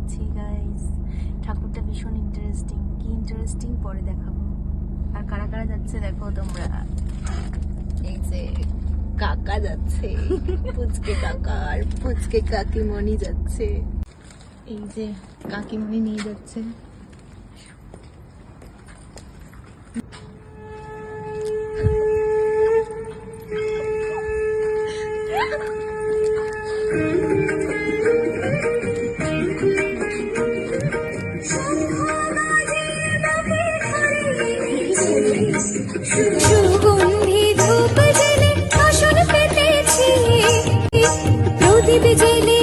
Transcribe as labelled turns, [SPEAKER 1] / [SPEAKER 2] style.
[SPEAKER 1] যাচ্ছি গাইস। ঠাকুরটা ভীষণ ইন্টারেস্টিং, কি ইন্টারেস্টিং পরে দেখাবো। আর কারা কারা যাচ্ছে দেখো তোমরা। এই যে কাকা যাচ্ছে, পুচকে কাকা আর পুচকে কাকিমণি যাচ্ছে। এই যে কাকিমণি নিয়ে যাচ্ছে।
[SPEAKER 2] সুগন্ধি ধূপ জেলে আসন পেতেছি, প্রদীপ জেলে